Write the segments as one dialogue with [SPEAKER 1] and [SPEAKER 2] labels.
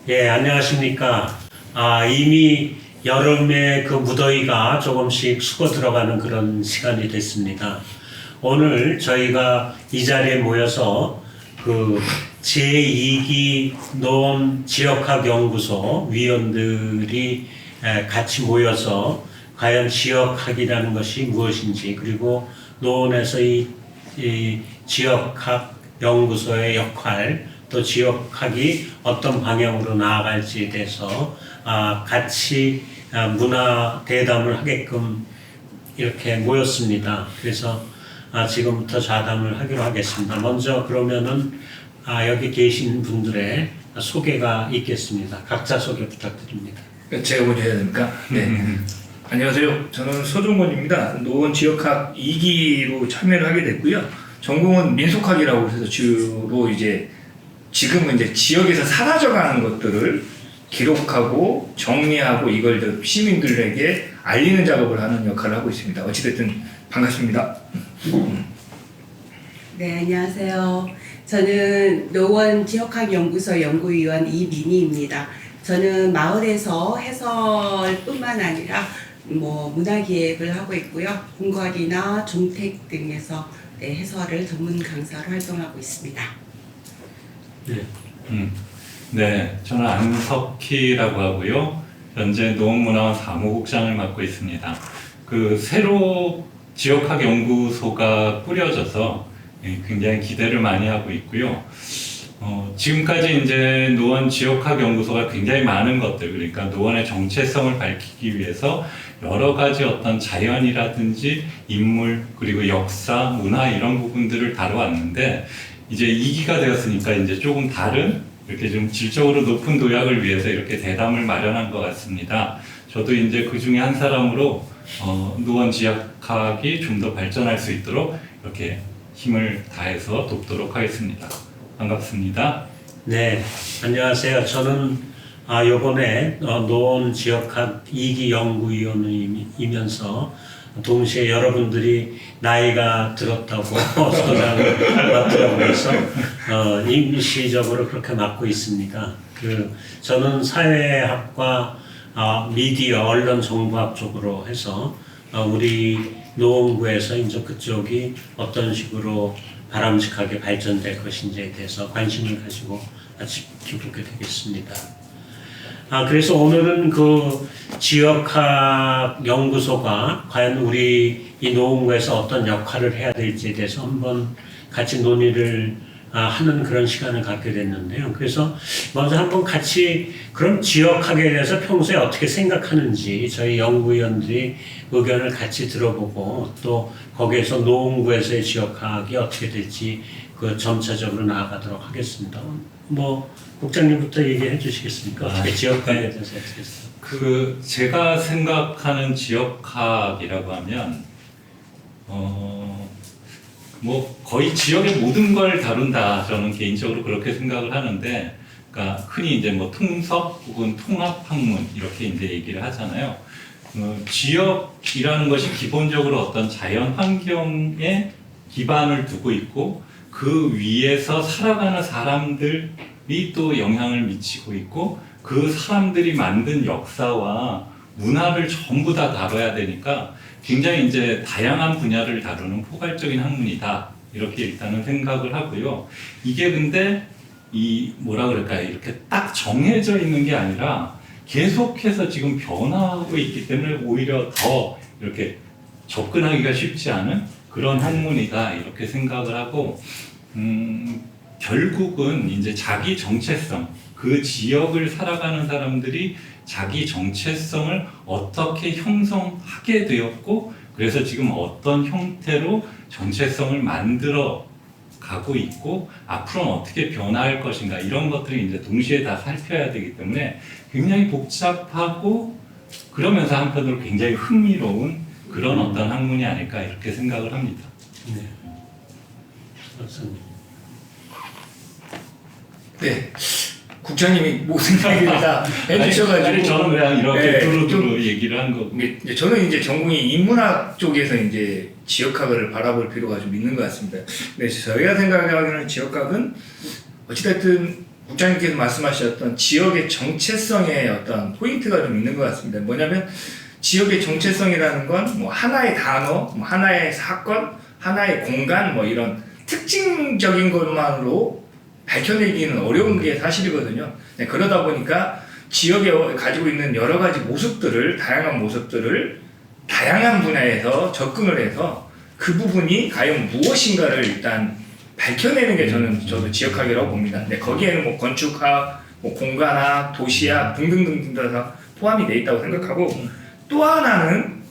[SPEAKER 1] 예, 안녕하십니까. 이미 여름에 그 무더위가 조금씩 숙어 들어가는 그런 시간이 됐습니다. 오늘 저희가 이 자리에 모여서 그 제2기 노원 지역학연구소 위원들이 같이 모여서 과연 지역학이라는 것이 무엇인지, 그리고 노원에서 이 지역학 연구소의 역할, 또 지역학이 어떤 방향으로 나아갈지에 대해서 같이 문화 대담을 하게끔 이렇게 모였습니다. 그래서 지금부터 좌담을 하기로 하겠습니다. 먼저 그러면은 여기 계신 분들의 소개가 있겠습니다. 각자 소개 부탁드립니다.
[SPEAKER 2] 제가 먼저 해야 됩니까? 네. 안녕하세요. 저는 소종건입니다. 노원 지역학 2기로 참여를 하게 됐고요. 전공은 민속학이라고 해서 주로 지금은 이제 지역에서 사라져가는 것들을 기록하고 정리하고 이걸 시민들에게 알리는 작업을 하는 역할을 하고 있습니다. 어찌됐든 반갑습니다.
[SPEAKER 3] 네, 안녕하세요. 저는 노원 지역학연구소 연구위원 이민희입니다. 저는 마을에서 해설뿐만 아니라 문화기획을 하고 있고요. 궁궐이나 종택 등에서 해설을 전문 강사로 활동하고 있습니다.
[SPEAKER 1] 네.
[SPEAKER 4] 네, 저는 안석희라고 하고요. 현재 노원문화원 사무국장을 맡고 있습니다. 새로 지역학 연구소가 꾸려져서 굉장히 기대를 많이 하고 있고요. 지금까지 이제 노원 지역학 연구소가 굉장히 많은 것들, 그러니까 노원의 정체성을 밝히기 위해서 여러 가지 어떤 자연이라든지 인물, 그리고 역사, 문화 이런 부분들을 다뤄왔는데, 이제 2기가 되었으니까 이제 조금 다른 이렇게 좀 질적으로 높은 도약을 위해서 이렇게 대담을 마련한 것 같습니다. 저도 이제 그 중에 한 사람으로 노원 지역학이 좀 더 발전할 수 있도록 이렇게 힘을 다해서 돕도록 하겠습니다. 반갑습니다.
[SPEAKER 1] 네, 안녕하세요. 저는 요번에 노원 지역학 2기 연구위원이면서 동시에 여러분들이 나이가 들었다고 소장을 맡으라고 해서 임시적으로 그렇게 맡고 있습니다. 저는 사회학과 미디어, 언론 정보학 쪽으로 해서 우리 노원구에서 이제 그쪽이 어떤 식으로 바람직하게 발전될 것인지에 대해서 관심을 가지고 지켜보게 되겠습니다. 그래서 오늘은 그 지역학 연구소가 과연 우리 이 노원구에서 어떤 역할을 해야 될지에 대해서 한번 같이 논의를 하는 그런 시간을 갖게 됐는데요. 그래서 먼저 한번 같이 그럼 지역학에 대해서 평소에 어떻게 생각하는지 저희 연구위원들이 의견을 같이 들어보고 또 거기에서 노원구에서의 지역학이 어떻게 될지 점차적으로 나아가도록 하겠습니다. 국장님부터 얘기해 주시겠습니까? 어떻게 지역학에 대해서 어떻게 생각하세요?
[SPEAKER 4] 제가 생각하는 지역학이라고 하면 거의 지역의 모든 걸 다룬다. 저는 개인적으로 그렇게 생각을 하는데, 그러니까 흔히 이제 통섭 혹은 통합학문 이렇게 이제 얘기를 하잖아요. 지역이라는 것이 기본적으로 어떤 자연 환경에 기반을 두고 있고 그 위에서 살아가는 사람들이 또 영향을 미치고 있고 그 사람들이 만든 역사와 문화를 전부 다 다뤄야 되니까 굉장히 이제 다양한 분야를 다루는 포괄적인 학문이다. 이렇게 일단은 생각을 하고요. 이게 근데 이렇게 딱 정해져 있는 게 아니라 계속해서 지금 변화하고 있기 때문에 오히려 더 이렇게 접근하기가 쉽지 않은 그런 학문이다. 이렇게 생각을 하고, 결국은 이제 자기 정체성, 그 지역을 살아가는 사람들이 자기 정체성을 어떻게 형성하게 되었고, 그래서 지금 어떤 형태로 정체성을 만들어 가고 있고, 앞으로는 어떻게 변화할 것인가, 이런 것들을 이제 동시에 다 살펴야 되기 때문에 굉장히 복잡하고, 그러면서 한편으로 굉장히 흥미로운 그런 어떤 학문이 아닐까, 이렇게 생각을 합니다.
[SPEAKER 1] 네. 맞습니다.
[SPEAKER 2] 네. 국장님이 모든 얘기를 다 해주셔가지고.
[SPEAKER 4] 아니, 저는 그냥 이렇게
[SPEAKER 2] 네,
[SPEAKER 4] 두루두루 얘기를 한 거고.
[SPEAKER 2] 저는 이제 전공이 인문학 쪽에서 이제 지역학을 바라볼 필요가 좀 있는 것 같습니다. 네, 저희가 생각하는 지역학은 어찌됐든 국장님께서 말씀하셨던 지역의 정체성의 어떤 포인트가 좀 있는 것 같습니다. 뭐냐면 지역의 정체성이라는 건 뭐 하나의 단어, 뭐 하나의 사건, 하나의 공간 뭐 이런 특징적인 것만으로 밝혀내기는 어려운 게 사실이거든요. 네, 그러다 보니까 지역에 가지고 있는 여러 가지 모습들을, 다양한 모습들을 다양한 분야에서 접근을 해서 그 부분이 과연 무엇인가를 일단 밝혀내는 게 저도 지역학이라고 봅니다. 근데 거기에는 뭐 건축학, 뭐 공간학, 도시학 등등등등 다 포함이 돼 있다고 생각하고, 또 하나는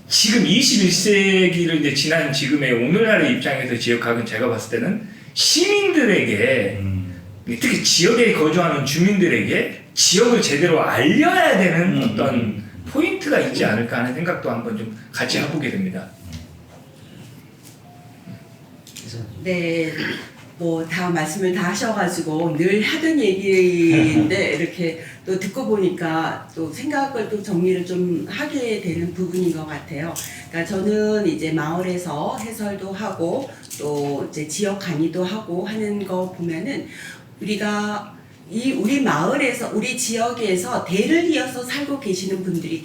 [SPEAKER 2] 지금 21세기를 이제 지난 지금의 오늘날의 입장에서 지역학은 제가 봤을 때는 시민들에게 특히 지역에 거주하는 주민들에게 지역을 제대로 알려야 되는 어떤 포인트가 있지 않을까 하는 생각도 한번 좀 같이 해보게 됩니다.
[SPEAKER 3] 네, 뭐 다 말씀을 다 하셔가지고 늘 하던 얘기인데 이렇게 또 듣고 보니까 또 생각을 또 정리를 좀 하게 되는 부분인 것 같아요. 그러니까 저는 이제 마을에서 해설도 하고 또 이제 지역 강의도 하고 하는 거 보면은 우리가 우리 마을에서 우리 지역에서 대를 이어서 살고 계시는 분들이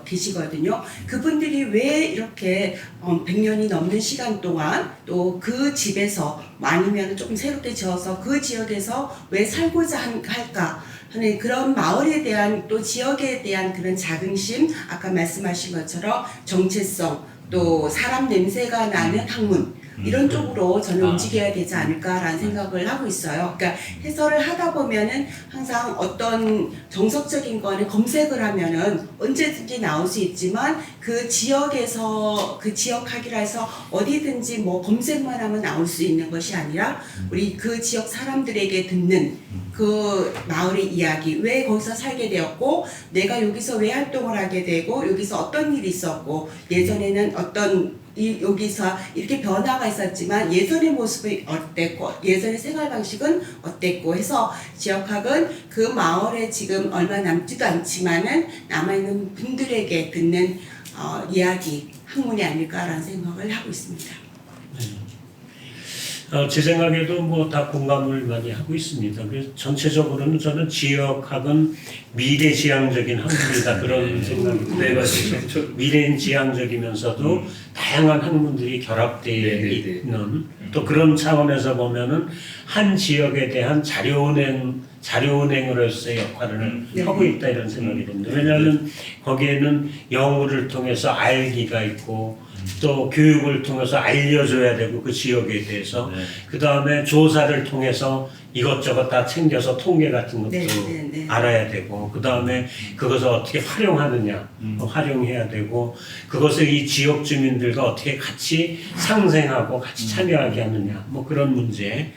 [SPEAKER 3] 계시거든요. 그분들이 왜 이렇게 100년이 넘는 시간 동안 또 그 집에서 아니면 조금 새롭게 지어서 그 지역에서 왜 살고자 할까 하는 그런 마을에 대한 또 지역에 대한 그런 자긍심, 아까 말씀하신 것처럼 정체성, 또 사람 냄새가 나는 학문 이런 쪽으로 저는 움직여야 되지 않을까라는 생각을 하고 있어요. 그러니까 해설을 하다 보면은 항상 어떤 정석적인 거는 검색을 하면은 언제든지 나올 수 있지만 그 지역에서 그 지역학이라 해서 어디든지 뭐 검색만 하면 나올 수 있는 것이 아니라 우리 그 지역 사람들에게 듣는 그 마을의 이야기, 왜 거기서 살게 되었고 내가 여기서 왜 활동을 하게 되고 여기서 어떤 일이 있었고 예전에는 어떤 여기서 이렇게 변화가 있었지만 예전의 모습이 어땠고 예전의 생활 방식은 어땠고 해서 지역학은 그 마을에 지금 얼마 남지도 않지만은 남아있는 분들에게 듣는 이야기, 학문이 아닐까라는 생각을 하고 있습니다.
[SPEAKER 1] 제 생각에도 뭐 다 공감을 많이 하고 있습니다. 그래서 전체적으로는 저는 지역학은 미래지향적인 학문이다 그런 생각이 듭니다.
[SPEAKER 2] 네, 맞습니다.
[SPEAKER 1] 미래지향적이면서도 다양한 학문들이 결합되어 있는 또 그런 차원에서 보면은 한 지역에 대한 자료은행으로서의 역할을 하고 있다 이런 생각이 듭니다. 왜냐하면 거기에는 연구를 통해서 알기가 있고 또 교육을 통해서 알려줘야 되고 그 지역에 대해서 그 다음에 조사를 통해서 이것저것 다 챙겨서 통계 같은 것도 알아야 되고 그 다음에 그것을 어떻게 활용하느냐 활용해야 되고 그것을 이 지역 주민들과 어떻게 같이 상생하고 같이 참여하게 하느냐 뭐 그런 문제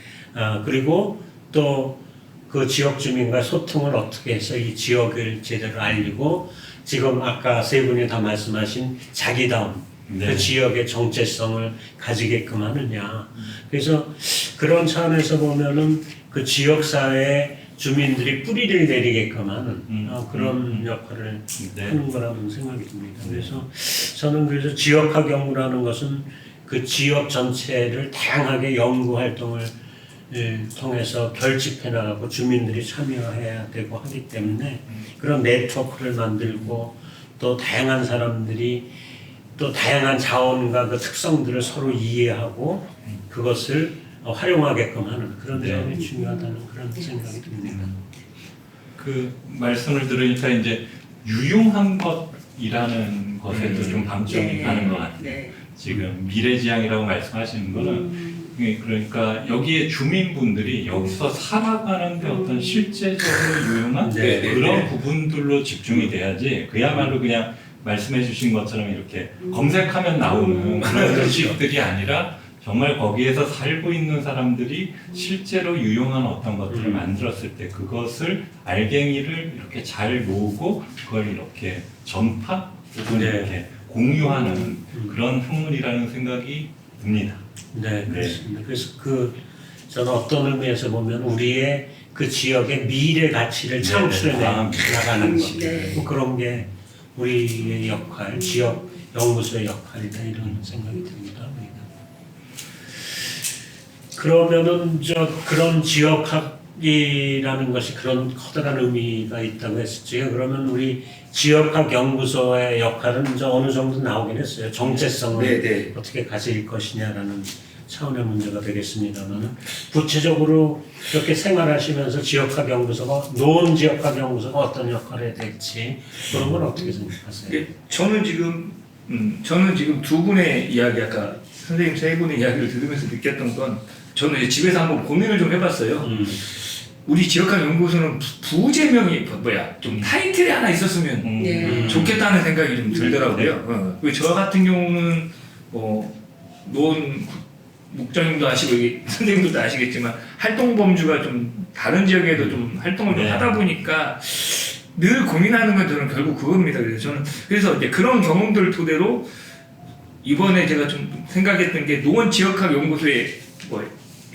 [SPEAKER 1] 그리고 또 그 지역 주민과 소통을 어떻게 해서 이 지역을 제대로 알리고 지금 아까 세 분이 다 말씀하신 자기다움 그 지역의 정체성을 가지게끔 하느냐. 그래서 그런 차원에서 보면은 그 지역사회 주민들이 뿌리를 내리게끔 하는 그런 역할을 하는 거라는 생각이 듭니다. 그래서 저는 그래서 지역학 연구라는 것은 그 지역 전체를 다양하게 연구 활동을 통해서 결집해 나가고 주민들이 참여해야 되고 하기 때문에 그런 네트워크를 만들고 또 다양한 사람들이 또 다양한 자원과 그 특성들을 서로 이해하고 그것을 활용하게끔 하는 그런 점이 중요하다는 그런 생각이 듭니다.
[SPEAKER 4] 그 말씀을 들으니까 이제 유용한 것이라는 것에도 좀 방점이 가는 것 같아요. 지금 미래지향이라고 말씀하시는 거는 그러니까 여기에 주민분들이 여기서 살아가는데 어떤 실제적으로 유용한 그런 부분들로 집중이 돼야지 그야말로 그냥 말씀해 주신 것처럼 이렇게 검색하면 나오는 그런 식들이 아니라 정말 거기에서 살고 있는 사람들이 실제로 유용한 어떤 것들을 만들었을 때 그것을 알갱이를 이렇게 잘 모으고 그걸 이렇게 전파 혹은 이렇게 공유하는 그런 학문이라는 생각이 듭니다.
[SPEAKER 1] 네, 그렇습니다. 그래서 저는 어떤 의미에서 보면 우리의 그 지역의 미래 가치를 창출해 나가는 것, 뭐 그런 게 우리의 역할, 지역 연구소의 역할이다 이런 생각이 듭니다. 그러면은 그런 지역학 지역이라는 것이 그런 커다란 의미가 있다고 했었죠. 그러면 우리 지역학 연구소의 역할은 이제 어느 정도 나오긴 했어요. 정체성을
[SPEAKER 2] 네.
[SPEAKER 1] 어떻게 가질 것이냐라는 차원의 문제가 되겠습니다만 구체적으로 이렇게 생활하시면서 지역학 연구소가 노원 지역학 연구소가 어떤 역할을 해야 될지 그런 건 어떻게 생각하세요?
[SPEAKER 2] 예, 저는 지금 두 분의 이야기 아까 선생님 세 분의 이야기를 들으면서 느꼈던 건 저는 이제 집에서 한번 고민을 좀 해봤어요. 우리 지역학 연구소는 부제명이 좀 타이틀이 하나 있었으면
[SPEAKER 3] 네.
[SPEAKER 2] 좋겠다는 생각이 좀 들더라고요. 저 같은 경우는 노원 목장님도 아시고 여기 선생님도 아시겠지만 활동 범주가 좀 다른 지역에도 좀 활동을 좀 하다 보니까 늘 고민하는 건 저는 결국 그겁니다. 그래서 이제 그런 경험들 토대로 이번에 제가 좀 생각했던 게 노원 지역학 연구소의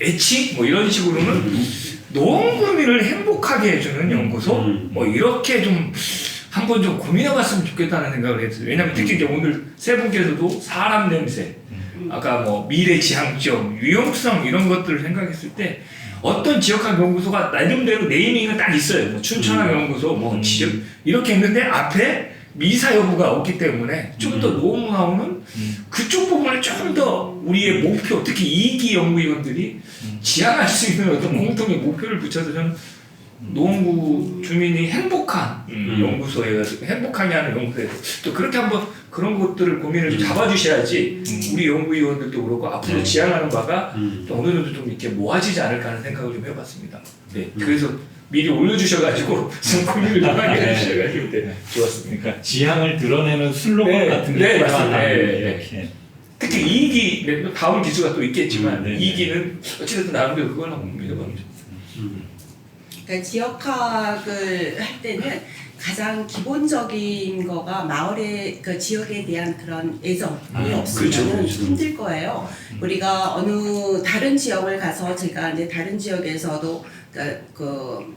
[SPEAKER 2] 애칭 이런 식으로는 노원 구민을 행복하게 해주는 연구소 이렇게 좀 한번 좀 고민해봤으면 좋겠다는 생각을 했어요. 왜냐하면 특히 이제 오늘 세 분께서도 사람 냄새, 아까 미래 지향점, 유용성 이런 것들을 생각했을 때 어떤 지역학 연구소가 나름대로 네이밍은 딱 있어요. 춘천학 연구소, 지역 이렇게 있는데 앞에 미사 여부가 없기 때문에 좀 더 노원문화원은 그쪽 부분을 좀 더 우리의 목표, 특히 2기 연구위원들이 지향할 수 있는 어떤 공통의 목표를 붙여서 저는 노원구 주민이 행복한 연구소에 행복하게 하는 연구소에 또 그렇게 한번 그런 것들을 고민을 좀 잡아주셔야지 우리 연구위원들도 그렇고 앞으로 지향하는 바가 또 어느 정도 좀 이렇게 모아지지 않을까 하는 생각을 좀 해봤습니다. 네, 그래서 미리 올려주셔가지고 좀 고민을 좀 하게 해주셔가지고 좋았습니다.
[SPEAKER 4] 그러니까 지향을 드러내는 슬로건
[SPEAKER 2] 네,
[SPEAKER 4] 같은 게
[SPEAKER 2] 네,
[SPEAKER 4] 필요하다.
[SPEAKER 2] 맞습니다. 네,
[SPEAKER 4] 이렇게.
[SPEAKER 2] 특히 2기 다음 기수가 또 있겠지만
[SPEAKER 4] 네.
[SPEAKER 2] 2기는 어찌됐든 나름대로 그걸 한번 믿어보면 좋습니다.
[SPEAKER 3] 그러니까 지역학을 할 때는 가장 기본적인 거가 마을의 그 지역에 대한 그런 애정이 없으면
[SPEAKER 2] 그렇죠.
[SPEAKER 3] 힘들 거예요. 우리가 어느 다른 지역을 가서 제가 이제 다른 지역에서도 그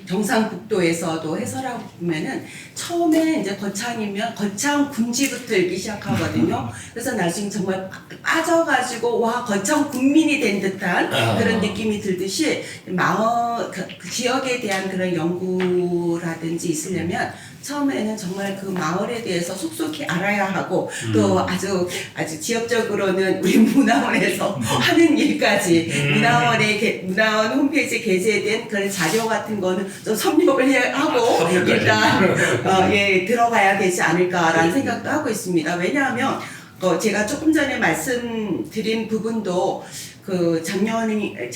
[SPEAKER 3] 경상북도에서도 해설하고 보면은 처음에 이제 거창이면 거창 군지부터 읽기 시작하거든요. 그래서 나중에 정말 빠져가지고 와 거창 국민이 된 듯한 그런 느낌이 들듯이 마을 그 지역에 대한 그런 연구라든지 있으려면 처음에는 정말 그 마을에 대해서 속속히 알아야 하고 또 아주 지역적으로는 우리 문화원에서 하는 일까지 문화원 홈페이지에 게재된 그런 자료 같은 거는 좀 섭렵을 하고 일단 들어가야 되지 않을까라는 생각도 하고 있습니다. 왜냐하면 제가 조금 전에 말씀드린 부분도 그 재작년에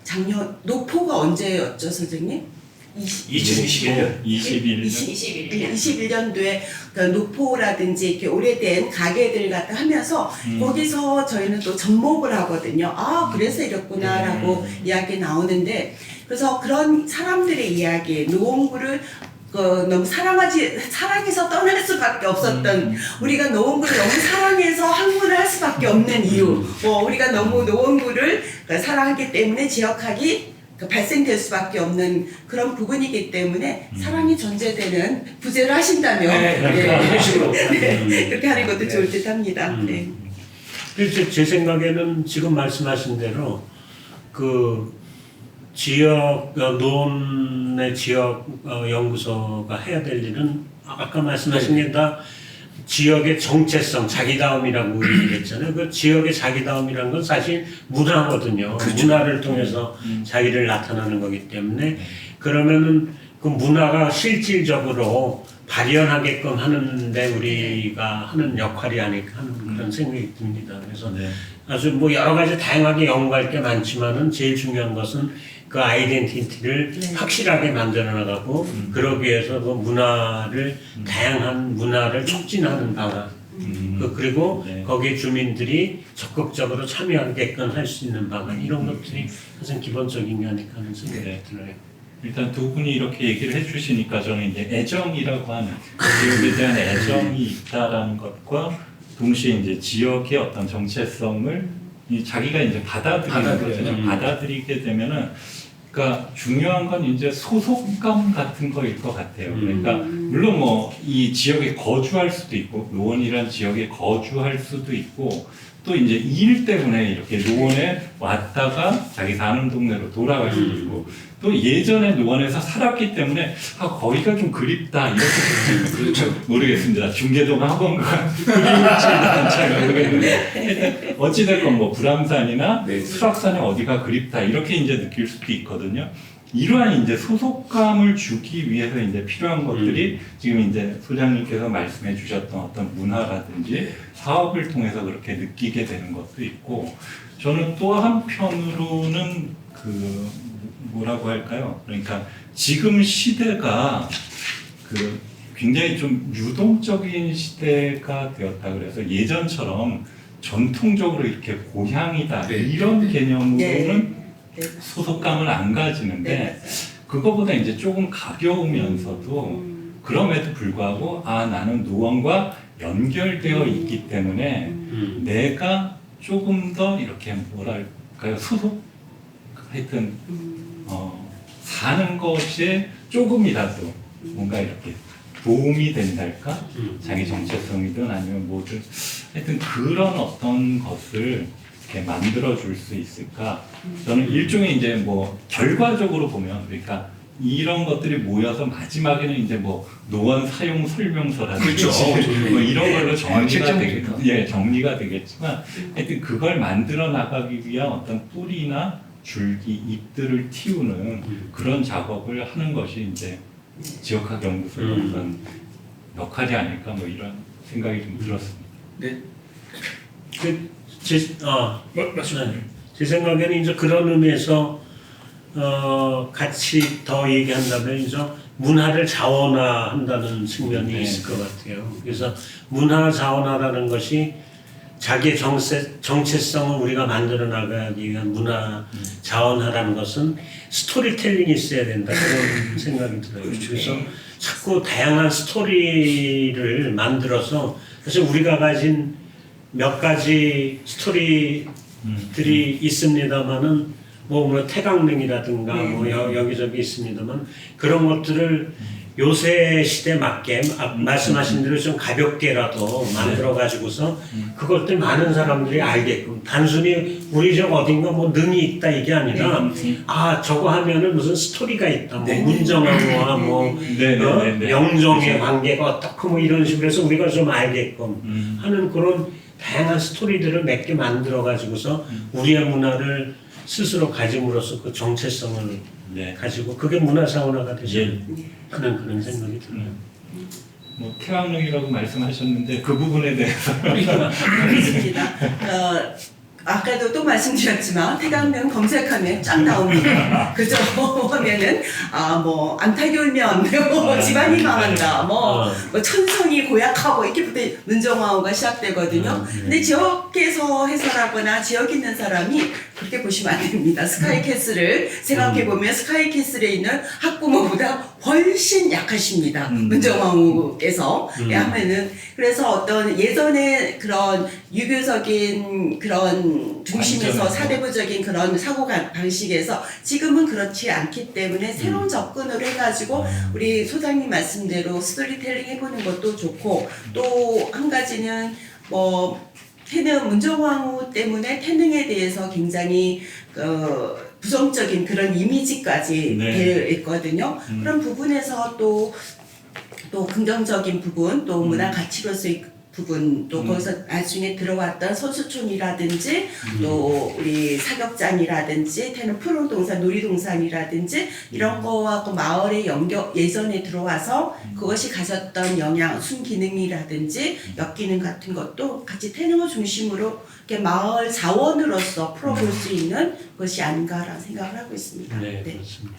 [SPEAKER 3] 작년 노포가 언제였죠, 선생님?
[SPEAKER 2] 2021년
[SPEAKER 3] 21년도에 노포라든지 이렇게 오래된 가게들 같은 하면서 거기서 저희는 또 접목을 하거든요. 아, 그래서 이랬구나라고 이야기 나오는데 그래서 그런 사람들의 이야기, 노원구를 너무 사랑해서 떠날 수밖에 없었던 우리가 노원구를 너무 사랑해서 항문을 할 수밖에 없는 이유, 우리가 너무 노원구를 사랑하기 때문에 지역학이 발생될 수밖에 없는 그런 부분이기 때문에 사랑이 전제되는 부제를 하신다면 그렇게 하는 것도 좋을 듯 합니다.
[SPEAKER 1] 그래서 제 생각에는 지금 말씀하신 대로 그 지역 노원의 지역 연구소가 해야 될 일은 아까 말씀하신 게 다 지역의 정체성, 자기다움이라고 얘기했잖아요. 그 지역의 자기다움이라는 건 사실 문화거든요. 그렇죠. 문화를 통해서 자기를 나타나는 거기 때문에 그러면은 그 문화가 실질적으로 발현하게끔 하는데 우리가 하는 역할이 아닐까 하는 그런 생각이 듭니다. 그래서 아주 여러 가지 다양하게 연구할 게 많지만은 제일 중요한 것은 그 아이덴티티를 확실하게 만들어 나가고 그러기 위해서 그 문화를 다양한 문화를 촉진하는 방안 그리고 거기에 주민들이 적극적으로 참여하게끔 할 수 있는 방안 이런 것들이 가장 기본적인 게 아닐까 하는 생각이 들어요.
[SPEAKER 4] 일단 두 분이 이렇게 얘기를 해주시니까 저는 이제 애정이라고 하는 지역에 대한 애정이 있다라는 것과 동시에 이제 지역의 어떤 정체성을 자기가 이제 받아들이게 되면은 그러니까 중요한 건 이제 소속감 같은 거일 것 같아요. 그러니까 물론 이 지역에 거주할 수도 있고 노원이라는 지역에 거주할 수도 있고 또 이제 일 때문에 이렇게 노원에 왔다가 자기 사는 동네로 돌아갈 수도 있고 또 예전에 노원에서 살았기 때문에 거기가 좀 그립다 이렇게
[SPEAKER 2] 그렇죠.
[SPEAKER 4] 모르겠습니다. 중계동 학원과 그리울지는 잘 모르겠는데 어찌됐건 뭐 불암산이나
[SPEAKER 2] 네.
[SPEAKER 4] 수락산에 어디가 그립다 이렇게 이제 느낄 수도 있거든요. 이러한 이제 소속감을 주기 위해서 이제 필요한 것들이 지금 이제 소장님께서 말씀해 주셨던 어떤 문화라든지 사업을 통해서 그렇게 느끼게 되는 것도 있고 저는 또 한편으로는 그 뭐라고 할까요? 그러니까 지금 시대가 그 굉장히 좀 유동적인 시대가 되었다 그래서 예전처럼 전통적으로 이렇게 고향이다
[SPEAKER 2] 네.
[SPEAKER 4] 이런 개념으로는
[SPEAKER 3] 네.
[SPEAKER 4] 소속감을 안 가지는데
[SPEAKER 3] 네.
[SPEAKER 4] 그거보다 이제 조금 가벼우면서도 그럼에도 불구하고 나는 노원과 연결되어 있기 때문에 내가 조금 더 이렇게 뭐랄까요 소속 하여튼 사는 것에 조금이라도 뭔가 이렇게 도움이 된달까 자기 정체성이든 아니면 뭐든 하여튼 그런 어떤 것을 이렇게 만들어 줄 수 있을까 저는 일종의 이제 뭐 결과적으로 보면 그러니까 이런 것들이 모여서 마지막에는 이제 뭐 노원 사용 설명서라든지
[SPEAKER 2] 그렇죠.
[SPEAKER 4] 뭐 이런 걸로 정리가
[SPEAKER 2] 책정부터.
[SPEAKER 4] 정리가 되겠지만 하여튼 그걸 만들어 나가기 위한 어떤 뿌리나 줄기, 잎들을 틔우는 그런 작업을 하는 것이 이제 지역학 연구소의 어떤 역할이 아닐까 뭐 이런 생각이 좀 들었습니다.
[SPEAKER 2] 네.
[SPEAKER 1] 네. 제 생각에는 이제 그런 의미에서 같이 더 얘기한다면 이제 문화를 자원화한다는 측면이
[SPEAKER 4] 네.
[SPEAKER 1] 있을 것 같아요. 그래서 문화 자원화라는 것이 자기의 정체성을 우리가 만들어 나가기 위한 문화 자원화라는 것은 스토리텔링이 있어야 된다 그런 생각이 들어요. 그래서 자꾸 다양한 스토리를 만들어서 사실 우리가 가진 몇 가지 스토리들이 있습니다만은 뭐 태강릉이라든가 뭐 여기저기 있습니다만 그런 것들을 요새 시대에 맞게 말씀하신 대로 좀 가볍게라도 만들어 가지고서 그것들 많은 사람들이 알게끔 단순히 우리 저 어딘가 뭐 능이 있다 이게 아니라 저거 하면은 무슨 스토리가 있다 뭐 문정왕후와 뭐 영정의 관계가 어떻고 뭐 이런 식으로 해서 우리가 좀 알게끔 하는 그런 다양한 스토리들을 몇 개 만들어 가지고서 우리의 문화를 스스로 가짐으로써 그 정체성을 가지고 그게 문화 사원화가 되지 하는 그런 생각이 들어요.
[SPEAKER 4] 뭐 태왕릉이라고 말씀하셨는데 그 부분에 대해서
[SPEAKER 3] 그렇습니다. 아까도 또 말씀드렸지만 태강릉 검색하면 쫙 나옵니다. 그죠? 하면은 뭐 안타기 울면 뭐 집안이 망한다. 뭐 천성이 고약하고 이렇게부터 문정왕후가 시작되거든요. 근데 지역에서 해설하거나 지역 있는 사람이 그렇게 보시면 안 됩니다. 스카이캐슬을 생각해 보면 스카이캐슬에 있는 학부모보다 훨씬 약하십니다. 문정왕후께서 하면은 그래서 어떤 예전에 그런 유교적인 그런 중심에서 사대부적인 그런 사고 방식에서 지금은 그렇지 않기 때문에 새로운 접근을 해가지고 우리 소장님 말씀대로 스토리텔링 해보는 것도 좋고 또 한 가지는 뭐 문정왕후 때문에 태릉에 대해서 굉장히 부정적인 그런 이미지까지 되어 있거든요. 그런 부분에서 또 긍정적인 부분, 또 문화 가치로서의 부분, 또 거기서 나중에 들어왔던 선수촌이라든지 또 우리 사격장이라든지 태릉 푸른동산, 놀이동산이라든지 이런 거하고 마을의 예전에 들어와서 그것이 가졌던 영향, 순기능이라든지 역기능 같은 것도 같이 태릉을 중심으로 이렇게 마을 자원으로서 풀어볼 수 있는 것이 아닌가라는 생각을 하고 있습니다.
[SPEAKER 1] 네, 그렇습니다.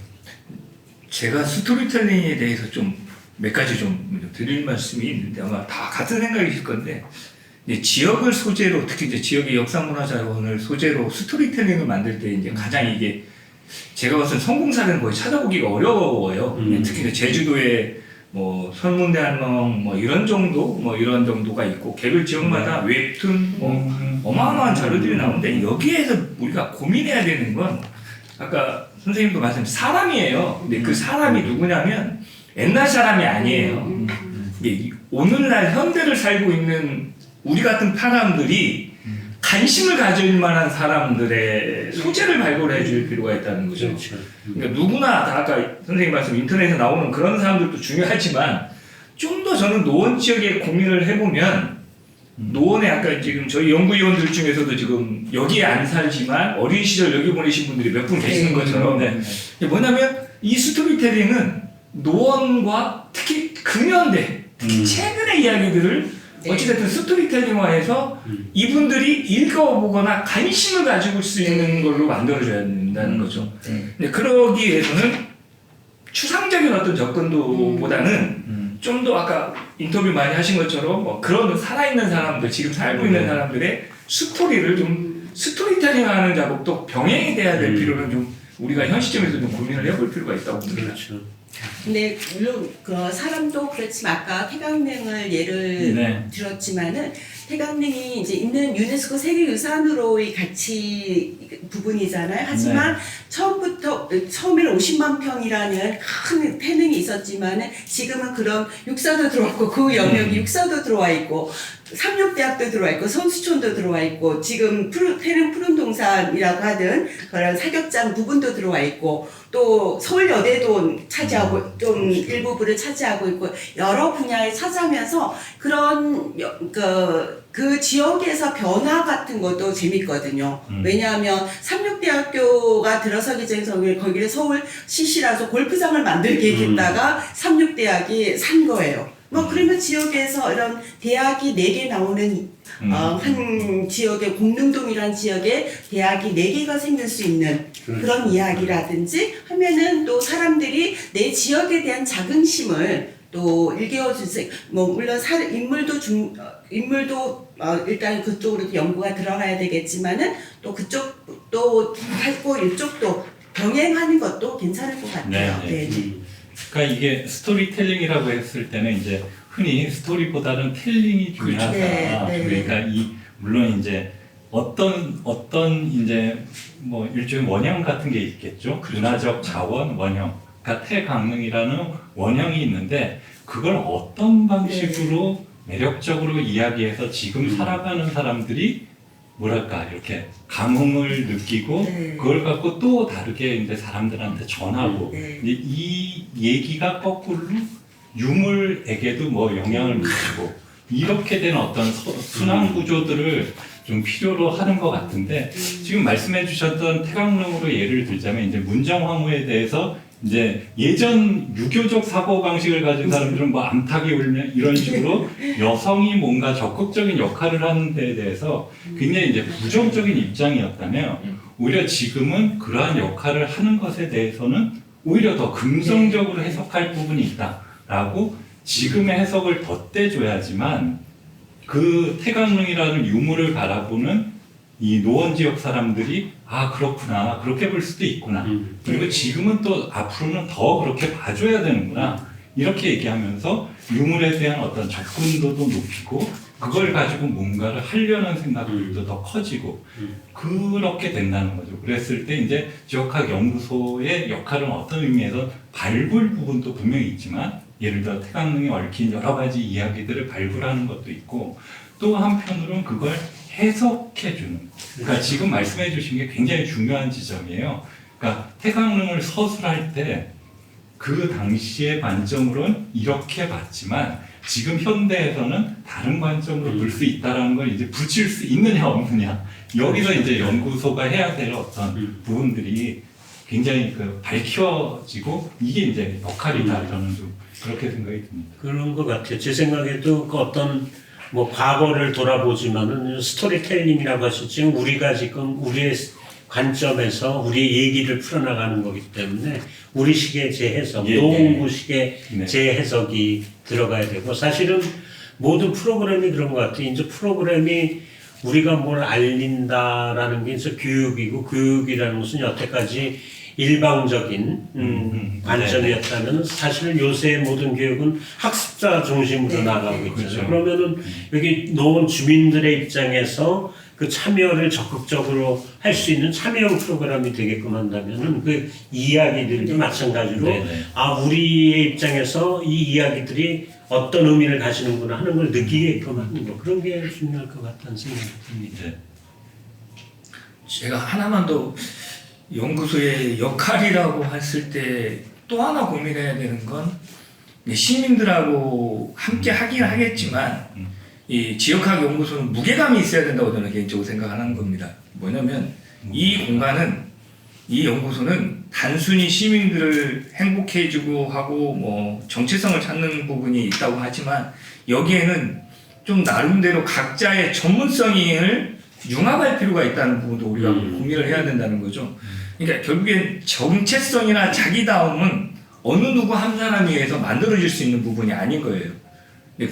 [SPEAKER 2] 제가 스토리텔링에 대해서 좀 몇 가지 좀 드릴 말씀이 있는데 아마 다 같은 생각이실 건데 이제 지역을 소재로 특히 이제 지역의 역사문화자원을 소재로 스토리텔링을 만들 때 이제 가장 이게 제가 봤을 때 성공 사례는 거의 찾아보기가 어려워요. 특히 이제 제주도에 뭐 설문대한릉 뭐 이런 정도가 있고 개별 지역마다 웹툰 뭐 어마어마한 자료들이 나오는데 여기에서 우리가 고민해야 되는 건 아까 선생님도 말씀하신 사람이에요. 근데 그 사람이 누구냐면 옛날 사람이 아니에요. 오늘날 현대를 살고 있는 우리 같은 사람들이 관심을 가질 만한 사람들의 소재를 발굴해 줄 필요가 있다는 거죠.
[SPEAKER 1] 그렇죠.
[SPEAKER 2] 그러니까 누구나 다 아까 선생님 말씀 인터넷에 나오는 그런 사람들도 중요하지만 좀 더 저는 노원 지역에 고민을 해보면 노원에 아까 지금 저희 연구위원들 중에서도 지금 여기에 안 살지만 어린 시절 여기 보내신 분들이 몇 분 계시는 것처럼 이게 뭐냐면 이 스토리텔링은 노원과 특히 근현대 특히 최근의 이야기들을 어찌됐든 스토리텔링화해서 이분들이 읽어보거나 관심을 가지고 수 있는 걸로 만들어줘야 된다는 거죠. 근데 그러기 위해서는 추상적인 어떤 접근도보다는 좀 더 아까 인터뷰 많이 하신 것처럼 뭐 그런 살아있는 사람들, 지금 살고 있는 사람들의 스토리를 좀 스토리텔링하는 작업도 병행이 돼야 될 필요는 좀 우리가 현 시점에서 좀 고민을 해볼 필요가 있다고 봅니다.
[SPEAKER 1] 그렇죠.
[SPEAKER 3] 근데 물론 그 사람도 그렇지만 아까 태강릉을 예를
[SPEAKER 4] 네.
[SPEAKER 3] 들었지만은 태강릉이 이제 있는 유네스코 세계유산으로의 가치 부분이잖아요. 하지만 처음에는 50만 평이라는 큰 태능이 있었지만은 지금은 그런 육사도 들어왔고 그 영역이 육사도 들어와 있고 삼육대학도 들어와 있고 선수촌도 들어와 있고 지금 태릉 푸른동산이라고 하든 그런 사격장 부분도 들어와 있고 또 서울여대도 차지하고 좀 일부분을 차지하고 있고 여러 분야에 차지하면서 그런 그 지역에서 변화 같은 것도 재밌거든요. 왜냐하면 삼육대학교가 들어서기 전에 거기를 서울 시시라서 골프장을 만들 계획했다가 삼육대학이 산 거예요. 뭐 그러면 지역에서 이런 대학이 4개 나오는 한 지역에 공릉동이라는 지역에 대학이 4개가 생길 수 있는 그런 이야기라든지 하면은 또 사람들이 내 지역에 대한 자긍심을 또 일깨워주세요. 뭐 물론 인물도 일단 그쪽으로 연구가 들어가야 되겠지만은 또 그쪽도 하고 이쪽도 병행하는 것도 괜찮을 것 같아요.
[SPEAKER 4] 네.
[SPEAKER 3] 네.
[SPEAKER 4] 그러니까 이게 스토리텔링이라고 했을 때는 이제 흔히 스토리보다는 텔링이 중요하다.
[SPEAKER 3] 네.
[SPEAKER 4] 그러니까 물론 이제 어떤 이제 뭐 일종의 원형 같은 게 있겠죠. 문화적 자원 원형. 그러니까 태강릉이라는 원형이 있는데 그걸 어떤 방식으로 매력적으로 이야기해서 지금 살아가는 사람들이 뭐랄까 이렇게 감흥을 느끼고 그걸 갖고 또 다르게 이제 사람들한테 전하고 이제 이 얘기가 거꾸로 유물에게도 뭐 영향을 미치고 이렇게 되는 어떤 순환 구조들을 좀 필요로 하는 것 같은데 지금 말씀해 주셨던 태강릉으로 예를 들자면 이제 문정황후에 대해서 이제 예전 유교적 사고 방식을 가진 사람들은 뭐 암탉이 울면 이런 식으로 여성이 뭔가 적극적인 역할을 하는 데에 대해서 굉장히 이제 부정적인 입장이었다면 오히려 지금은 그러한 역할을 하는 것에 대해서는 오히려 더 긍정적으로 해석할 부분이 있다라고 지금의 해석을 덧대줘야지만 그 태강릉이라는 유물을 바라보는 이 노원 지역 사람들이 아 그렇구나 그렇게 볼 수도 있구나 그리고 지금은 또 앞으로는 더 그렇게 봐줘야 되는구나 이렇게 얘기하면서 유물에 대한 어떤 접근도도 높이고 그걸 가지고 뭔가를 하려는 생각들도 더 커지고 그렇게 된다는 거죠. 그랬을 때 이제 지역학 연구소의 역할은 어떤 의미에서 발굴 부분도 분명히 있지만 예를 들어 태강릉에 얽힌 여러 가지 이야기들을 발굴하는 것도 있고 또 한편으로는 그걸 해석해주는 그러니까 지금 말씀해 주신 게 굉장히 중요한 지점이에요. 그러니까 태강릉을 서술할 때 그 당시의 관점으로는 이렇게 봤지만 지금 현대에서는 다른 관점으로 볼 수 있다는 걸 이제 붙일 수 있느냐 없느냐 여기서 이제 연구소가 해야 될 어떤 부분들이 굉장히 밝혀지고 이게 이제 역할이다 저는 좀 그렇게 생각이 듭니다.
[SPEAKER 1] 그런 것 같아요. 제 생각에도 그 어떤 뭐 과거를 돌아보지만은 스토리텔링이라고 하셨지 우리가 지금 우리의 관점에서 우리의 얘기를 풀어나가는 거기 때문에 우리식의 재해석, 노원구식의 재해석이 들어가야 되고 사실은 모든 프로그램이 그런 것 같아요. 이제 프로그램이 우리가 뭘 알린다라는 게 이제 교육이고 교육이라는 것은 여태까지 일방적인 관점이었다면 사실은 요새 모든 교육은 학습자 중심으로 나가고 있잖아요.
[SPEAKER 4] 그렇죠.
[SPEAKER 1] 그러면은 여기 노원 주민들의 입장에서 그 참여를 적극적으로 할 수 있는 참여형 프로그램이 되게끔 한다면은 그 이야기들도 마찬가지로 아 우리의 입장에서 이 이야기들이 어떤 의미를 가지는구나 하는 걸 느끼게끔 하는 거 그런 게 중요할 것 같다는 생각이 듭니다.
[SPEAKER 2] 제가 하나만 더 연구소의 역할이라고 했을 때 또 하나 고민해야 되는 건 시민들하고 함께 하긴 하겠지만 이 지역학 연구소는 무게감이 있어야 된다고 저는 개인적으로 생각하는 겁니다. 뭐냐면 이 공간은 이 연구소는 단순히 시민들을 행복해지고 하고 뭐 정체성을 찾는 부분이 있다고 하지만 여기에는 좀 나름대로 각자의 전문성을 융합할 필요가 있다는 부분도 우리가 고민을 해야 된다는 거죠. 그러니까 결국엔 정체성이나 자기다움은 어느 누구 한 사람에 의해서 만들어질 수 있는 부분이 아닌 거예요.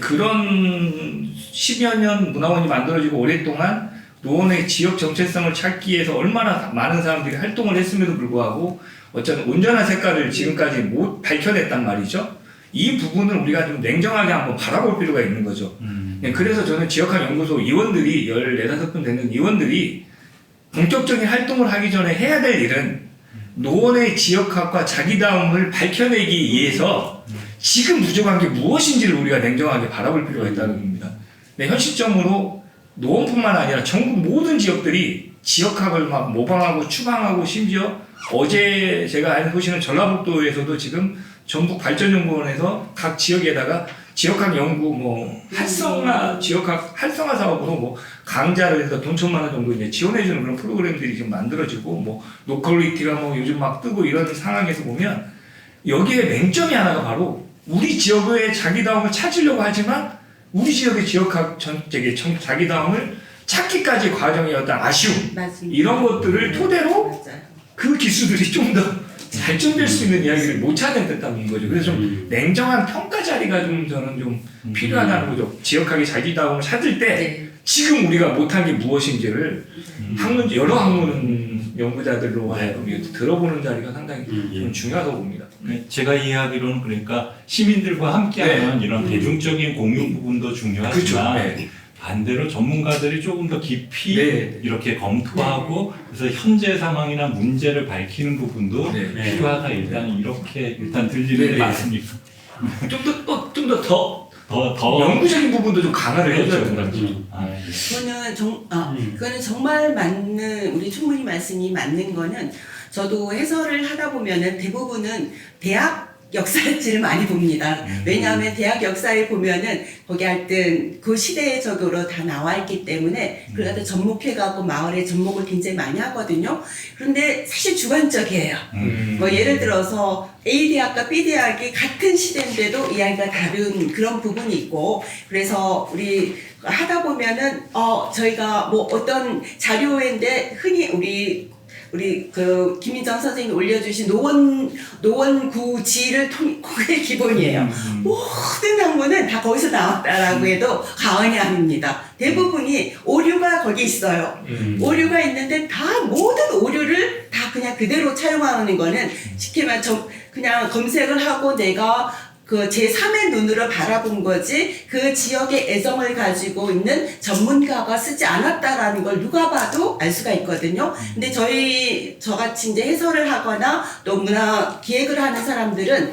[SPEAKER 2] 그런 10여 년 문화원이 만들어지고 오랫동안 노원의 지역 정체성을 찾기 위해서 얼마나 많은 사람들이 활동을 했음에도 불구하고 어쩌면 온전한 색깔을 지금까지 못 밝혀냈단 말이죠. 이 부분을 우리가 좀 냉정하게 한번 바라볼 필요가 있는 거죠. 그래서 저는 지역학 연구소 의원들이 14~15분 되는 의원들이 본격적인 활동을 하기 전에 해야 될 일은 노원의 지역학과 자기다움을 밝혀내기 위해서 지금 부족한 게 무엇인지를 우리가 냉정하게 바라볼 필요가 있다는 겁니다. 네, 현실적으로 노원뿐만 아니라 전국 모든 지역들이 지역학을 막 모방하고 추방하고 심지어 어제 제가 알는 소식은 전라북도에서도 지금 전북발전연구원에서 각 지역에다가 지역학 연구 뭐 활성화 지역학 활성화 사업으로 뭐 강좌를 해서 돈 1,000만 원 정도 이제 지원해주는 그런 프로그램들이 지금 만들어지고 뭐 로컬리티가 뭐 요즘 막 뜨고 이런 상황에서 보면 여기에 맹점이 하나가 바로 우리 지역의 자기다움을 찾으려고 하지만 우리 지역의 지역학 자기다움을 찾기까지 과정의 어떤 아쉬움
[SPEAKER 3] 맞습니다.
[SPEAKER 2] 이런 것들을 토대로
[SPEAKER 3] 맞아요.
[SPEAKER 2] 그 기수들이 좀 더 발전될 수 있는 이야기를 못 찾아냈다는 거죠. 그래서 좀 냉정한 평가 자리가 좀 저는 좀 필요하다는 거죠. 지역학의 자기다움을 찾을 때
[SPEAKER 3] 네.
[SPEAKER 2] 지금 우리가 못한 게 무엇인지를 여러 학문 연구자들로 하여금 들어보는 자리가 상당히 좀 중요하다고 봅니다.
[SPEAKER 4] 제가 이해하기로는 그러니까 시민들과 함께하는 이런 대중적인 공유 부분도 중요하지만
[SPEAKER 2] 그렇죠. 네.
[SPEAKER 4] 반대로 전문가들이 조금 더 깊이
[SPEAKER 2] 네.
[SPEAKER 4] 이렇게 검토하고 그래서 현재 상황이나 문제를 밝히는 부분도
[SPEAKER 2] 네.
[SPEAKER 4] 필요하다. 이렇게 들리는 게
[SPEAKER 2] 네.
[SPEAKER 4] 맞습니까?
[SPEAKER 2] 좀 더
[SPEAKER 4] 더
[SPEAKER 2] 연구적인 부분도 좀 강화를 해줘야
[SPEAKER 4] 그렇죠.
[SPEAKER 2] 된다.
[SPEAKER 3] 그거는 정말 맞는 우리 총무님 말씀이 맞는 거는 저도 해설을 하다 보면은 대부분은 대학 역사지를 많이 봅니다. 왜냐하면 대학 역사에 보면은 거기 하여튼 그 시대적으로 다 나와 있기 때문에 그래서 접목해가고 마을에 접목을 굉장히 많이 하거든요. 그런데 사실 주관적이에요. 뭐 예를 들어서 A 대학과 B 대학이 같은 시대인데도 이야기가 다른 그런 부분이 있고 그래서 우리 하다 보면은 저희가 뭐 어떤 자료인데 흔히 우리 그 김인정 선생님이 올려주신 노원구지를 그게 기본이에요. 모든 학문은 다 거기서 나왔다라고 해도 과언이 아닙니다. 대부분이 오류가 거기 있어요. 오류가 있는데 다 모든 오류를 다 그냥 그대로 차용하는 거는 쉽게 말해 그냥 검색을 하고 내가 그 제3의 눈으로 바라본 거지 그 지역의 애정을 가지고 있는 전문가가 쓰지 않았다라는 걸 누가 봐도 알 수가 있거든요. 근데 저같이 이제 해설을 하거나 또 문화 기획을 하는 사람들은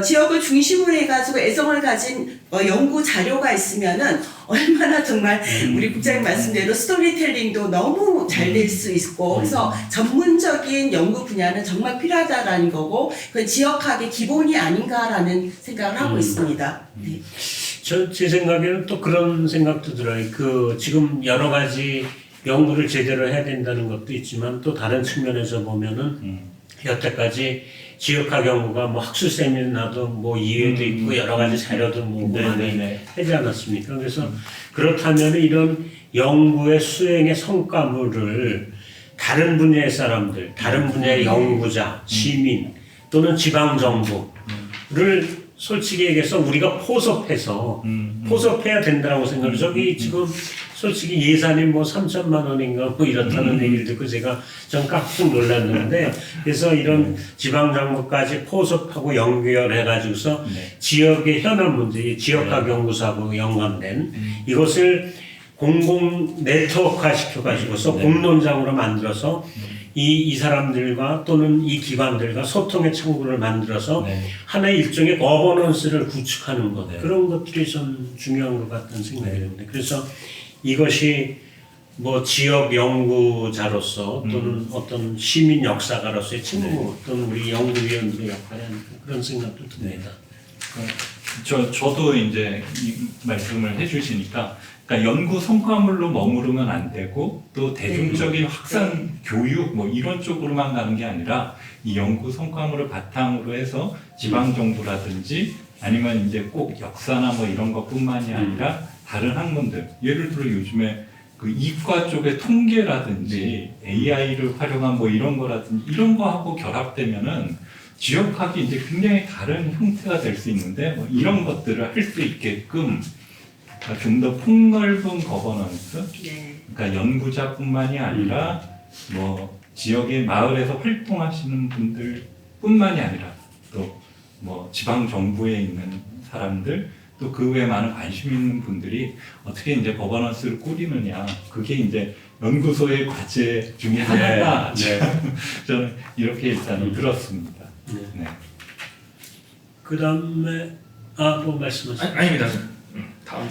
[SPEAKER 3] 지역을 중심으로 해가지고 애정을 가진 연구 자료가 있으면은 얼마나 정말 우리 국장님 말씀대로 스토리텔링도 너무 잘 될 수 있고 그래서 전문적인 연구 분야는 정말 필요하다라는 거고 그건 지역학의 기본이 아닌가라는 생각을 하고 있습니다. 네.
[SPEAKER 1] 제 생각에는 또 그런 생각도 들어요. 지금 여러 가지 연구를 제대로 해야 된다는 것도 있지만 또 다른 측면에서 보면은 여태까지 지역학 연구가 뭐 학술 세미나도 뭐 이해도 있고 여러 가지 자료도 뭐 많이 하지 않았습니까? 그래서 그렇다면 이런 연구의 수행의 성과물을 다른 분야의 사람들, 다른 분야의 연구자, 시민 또는 지방 정부를 솔직히 얘기해서 우리가 포섭해야 된다고 생각해요. 저기 지금 솔직히 예산이 뭐 3천만 원인가 뭐 이렇다는 얘기를 듣고 제가 좀 깜짝 놀랐는데 그래서 이런 지방정부까지 포섭하고 연결해가지고서 지역의 현안 문제, 지역학 연구사하고 연관된 이것을 공공 네트워크화 시켜가지고서 공론장으로 만들어서 이 사람들과 또는 이 기관들과 소통의 창구를 만들어서 하나의 일종의 거버넌스를 구축하는 것 그런 것들이 좀 중요한 것 같다는 생각이 듭니다. 그래서 이것이 뭐 지역 연구자로서 또는 어떤 시민 역사가로서의 책무 또는 우리 연구위원들의 역할이 아닐까 그런 생각도 듭니다.
[SPEAKER 4] 저도 이제 이 말씀을 해주시니까, 그러니까 연구 성과물로 머무르면 안 되고 또 대중적인 확산, 교육 뭐 이런 쪽으로만 가는 게 아니라 이 연구 성과물을 바탕으로 해서 지방 정부라든지 아니면 이제 꼭 역사나 뭐 이런 것뿐만이 아니라 다른 학문들, 예를 들어 요즘에 그 이과 쪽의 통계라든지 AI를 활용한 뭐 이런 거라든지 이런 거하고 결합되면은 지역학이 이제 굉장히 다른 형태가 될 수 있는데 뭐 이런 것들을 할 수 있게끔 좀 더 폭넓은 거버넌스,
[SPEAKER 3] 네.
[SPEAKER 4] 그러니까 연구자뿐만이 아니라 뭐 지역의 마을에서 활동하시는 분들뿐만이 아니라 또 뭐 지방 정부에 있는 사람들 또 그 외에 많은 관심 있는 분들이 어떻게 이제 거버넌스를 꾸리느냐, 그게 이제 연구소의 과제 중에 하나다.
[SPEAKER 1] 네.
[SPEAKER 4] 저는 이렇게 일단은 들었습니다. 네.
[SPEAKER 1] 그 다음에 뭐 말씀하세요.
[SPEAKER 2] 아닙니다.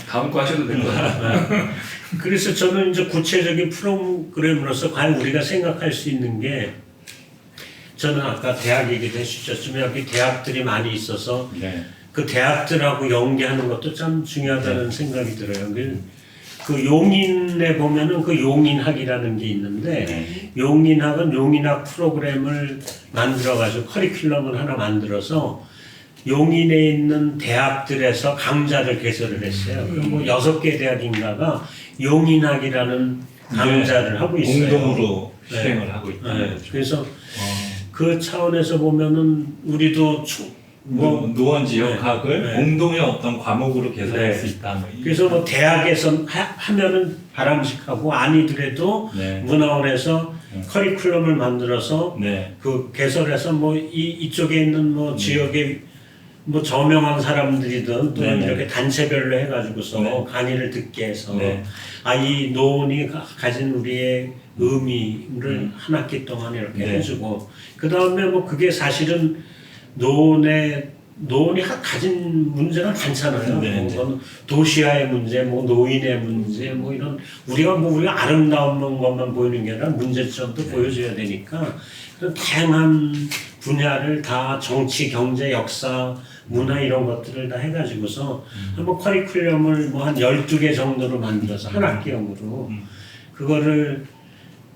[SPEAKER 2] 다음 거 하셔도 될 것 같아요.
[SPEAKER 1] 그래서 저는 이제 구체적인 프로그램으로서 과연 우리가 생각할 수 있는 게, 저는 아까 대학 얘기도 해주셨지만 여기 대학들이 많이 있어서
[SPEAKER 4] 네.
[SPEAKER 1] 그 대학들하고 연계하는 것도 참 중요하다는 생각이 들어요. 그 용인에 보면은 그 용인학이라는 게 있는데
[SPEAKER 4] 네.
[SPEAKER 1] 용인학은 용인학 프로그램을 만들어가지고 커리큘럼을 하나 만들어서 용인에 있는 대학들에서 강좌를 개설을 했어요. 그럼 뭐 6개 대학인가가 용인학이라는 강좌를 하고 있어요.
[SPEAKER 4] 공동으로
[SPEAKER 1] 네.
[SPEAKER 4] 실행을 하고 있다는
[SPEAKER 1] 네.
[SPEAKER 4] 거죠.
[SPEAKER 1] 그래서 그 차원에서 보면은 우리도
[SPEAKER 4] 노원 지역학을
[SPEAKER 1] 네.
[SPEAKER 4] 공동의 어떤 과목으로 개설할
[SPEAKER 1] 네.
[SPEAKER 4] 수 있다. 뭐
[SPEAKER 1] 그래서 뭐 대학에서 하면은 바람직하고 아니더라도
[SPEAKER 4] 네.
[SPEAKER 1] 문화원에서 커리큘럼을 만들어서
[SPEAKER 4] 네.
[SPEAKER 1] 그 개설해서 뭐 이쪽에 있는 뭐 지역의 뭐 저명한 사람들이든 또는
[SPEAKER 4] 네네.
[SPEAKER 1] 이렇게 단체별로 해가지고서
[SPEAKER 4] 네.
[SPEAKER 1] 강의를 듣게 해서
[SPEAKER 4] 네.
[SPEAKER 1] 이 노원이 가진 우리의 의미를 한 학기 동안 이렇게
[SPEAKER 4] 네.
[SPEAKER 1] 해주고 그 다음에 뭐 그게 사실은 노원이 가진 문제가 많잖아요.
[SPEAKER 4] 네,
[SPEAKER 1] 뭐 도시화의 문제, 뭐 노인의 문제, 뭐 이런 우리가 아름다운 것만 보이는 게 아니라 문제점도 보여줘야 되니까 그런 다양한 분야를 다 정치, 경제, 역사, 문화 이런 것들을 다 해가지고서 한번 커리큘럼을 뭐 한 12개 정도로 만들어서 한 학기형으로 그거를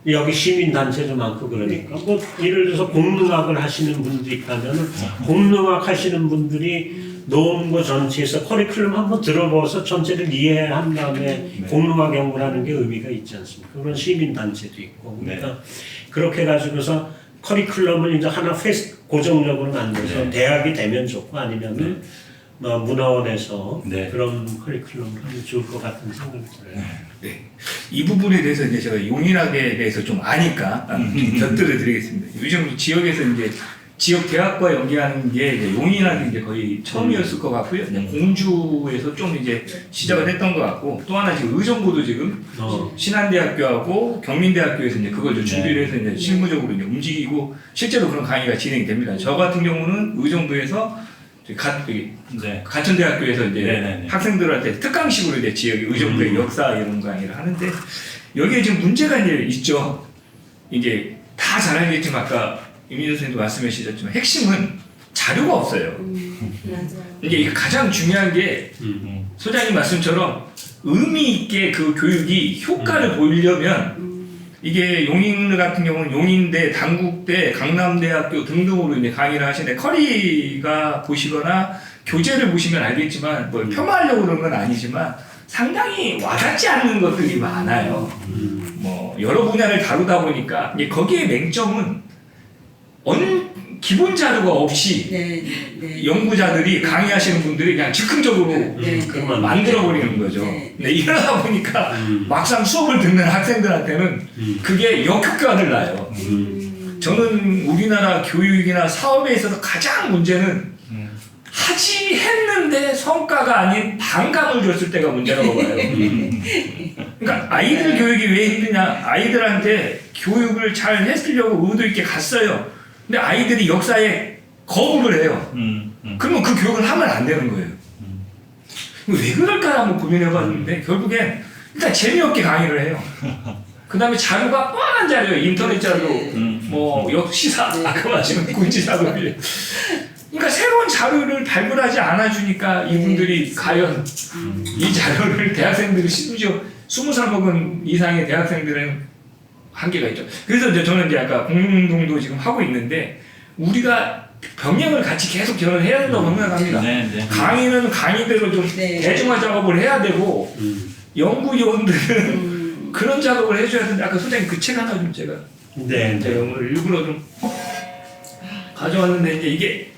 [SPEAKER 1] 여기 시민단체도 많고 그러니까 뭐 예를 들어서 공릉학을 하시는 분들이 있다면 공릉학 하시는 분들이 노원구 전체에서 커리큘럼 한번 들어봐서 전체를 이해한 다음에 공릉학 연구를 하는 게 의미가 있지 않습니까? 그런 시민단체도 있고 그러니까 그렇게 해가지고서 커리큘럼을 이제 하나 고정적으로 만들어서 대학이 되면 좋고 아니면은 뭐 문화원에서 그런 커리큘럼을 하면 좋을 것 같은 생각이 들어요.
[SPEAKER 2] 네. 이 부분에 대해서 이제 제가 용인학에 대해서 좀 아니까 곁들여 드리겠습니다. 요즘 지역에서 이제 지역 대학과 연계하는 게 이제 용인학이 이제 거의 처음이었을 것 같고요. 이제 공주에서 좀 이제 시작을 했던 것 같고 또 하나 지금 의정부도 지금 신한대학교하고 경민대학교에서 이제 그걸 좀 준비를 해서 이제 실무적으로 이제 움직이고 실제로 그런 강의가 진행이 됩니다. 저 같은 경우는 의정부에서 가천대학교에서 이제 학생들한테 특강식으로 이제 지역의 의정부의 역사 이런 강의를 하는데 여기에 지금 문제가 이제 있죠. 이게 다 잘 알겠지만 아까 이민호 선생님도 말씀해 주셨지만 핵심은 자료가 없어요.
[SPEAKER 3] 맞아요.
[SPEAKER 2] 이게 가장 중요한 게 소장님 말씀처럼 의미 있게 그 교육이 효과를 보이려면 이게 용인 같은 경우는 용인대, 당국대, 강남대학교 등등으로 이제 강의를 하시는데 커리가 보시거나 교재를 보시면 알겠지만 뭐 폄하하려고 그런 건 아니지만 상당히 와닿지 않는 것들이 많아요. 뭐 여러 분야를 다루다 보니까 이제 거기에 맹점은 기본 자료가 없이 연구자들이 강의하시는 분들이 그냥 즉흥적으로 그것만 만들어버리는 거죠. 네, 이러다 보니까 막상 수업을 듣는 학생들한테는 그게 역효과를 나요. 저는 우리나라 교육이나 사업에 있어서 가장 문제는 하지 했는데 성과가 아닌 반감을 줬을 때가 문제라고 봐요. 그러니까 아이들 교육이 왜 힘드냐? 아이들한테 교육을 잘 했으려고 의도 있게 갔어요. 근데 아이들이 역사에 거부를 해요. 그러면 그 교육을 하면 안 되는 거예요. 왜 그럴까 한번 고민해봤는데 결국엔 일단 재미없게 강의를 해요. 그 다음에 자료가 뻔한 자료예요. 인터넷 자료, 뭐 역시사,
[SPEAKER 3] 네.
[SPEAKER 2] 아까 말씀하신 군지사도 빌려. 그러니까 새로운 자료를 발굴하지 않아주니까 이분들이 과연 이 자료를 대학생들이 심지어 20살 먹은 이상의 대학생들은 한계가 있죠. 그래서 이제 저는 이제 아까 공동도 지금 하고 있는데 우리가 병행을 같이 계속 저는 해야 된다고 생각합니다.
[SPEAKER 4] 네, 네.
[SPEAKER 2] 강의는 강의대로 좀
[SPEAKER 3] 네.
[SPEAKER 2] 대중화 작업을 해야 되고 연구위원들은 그런 작업을 해줘야 되는데 아까 소장님 그 책 하나 좀 제가 오늘 일부러 좀 가져왔는데 이제 이게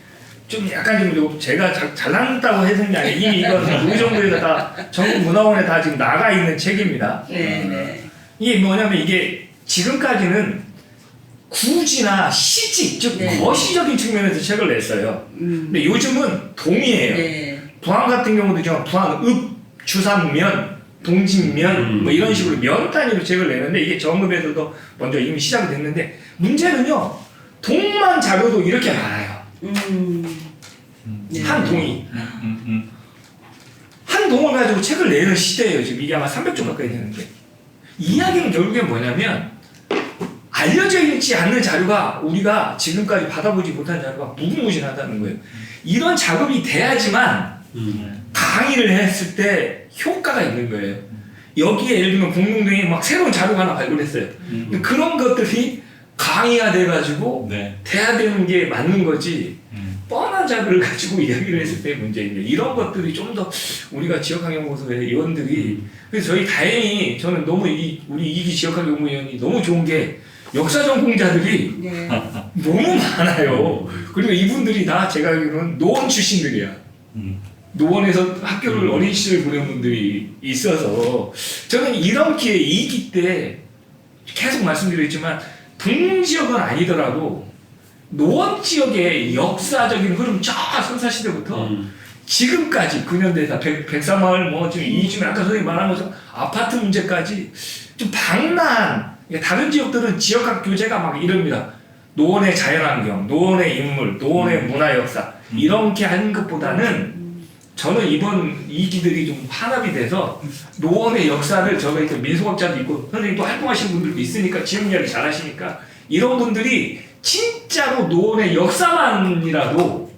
[SPEAKER 2] 좀 약간 좀 제가 잘난다고 해서는 아니에요. 이미 이건 의정부에서 다 전국문화원에 다 지금 나가 있는 책입니다.
[SPEAKER 3] 네.
[SPEAKER 2] 이게 뭐냐면 이게 지금까지는 구지나 시지 즉
[SPEAKER 3] 네.
[SPEAKER 2] 거시적인 측면에서 책을 냈어요. 근데 요즘은 동이에요.
[SPEAKER 3] 네.
[SPEAKER 2] 부항 같은 경우도 있지만 부항 읍, 주산면, 동진면 뭐 이런 식으로 면 단위로 책을 내는데 이게 정읍에서도 먼저 이미 시작이 됐는데 문제는요 동만 자료도 이렇게 많아요.
[SPEAKER 3] 네.
[SPEAKER 2] 한 동이 한 동을 가지고 책을 내는 시대예요. 지금 이게 아마 300조 가까이 되는데 이야기는 결국엔 뭐냐면 알려져 있지 않는 자료가 우리가 지금까지 받아보지 못한 자료가 무궁무진하다는 거예요. 이런 작업이 돼야지만 강의를 했을 때 효과가 있는 거예요. 여기에 예를 들면 공동등이 막 새로운 자료가 하나 발굴했어요. 근데 그런 것들이 강의가 돼가지고
[SPEAKER 4] 네.
[SPEAKER 2] 돼야 되는 게 맞는 거지 뻔한 자료를 가지고 이야기를 했을 때 문제인데 이런 것들이 좀 더 우리가 지역학연구소의 위원들이 그래서 저희 다행히 저는 너무 우리 이기 지역학연구위원이 너무 좋은 게 역사 전공자들이
[SPEAKER 3] 네.
[SPEAKER 2] 너무 많아요. 그리고 이분들이 다 제가 알기로는 노원 출신들이야. 노원에서 학교를 어린 시절 보낸 분들이 있어서 저는 이런 기회 2기 때 계속 말씀드렸지만 동지역은 아니더라도 노원 지역의 역사적인 흐름 저 선사시대부터 지금까지 9년대에서 백사마을 뭐 지금 이주면 아까 선생님 말한 것처럼 아파트 문제까지 좀 방만 다른 지역들은 지역학 교재가 막 이럽니다. 노원의 자연환경, 노원의 인물, 노원의 문화 역사 이렇게 하는 것보다는 저는 이번 이기들이 좀 환합이 돼서 노원의 역사를 저가 이렇게 민속학자도 있고 선생님 또 활동하시는 분들도 있으니까 지역 이야기 잘하시니까 이런 분들이 진짜로 노원의 역사만이라도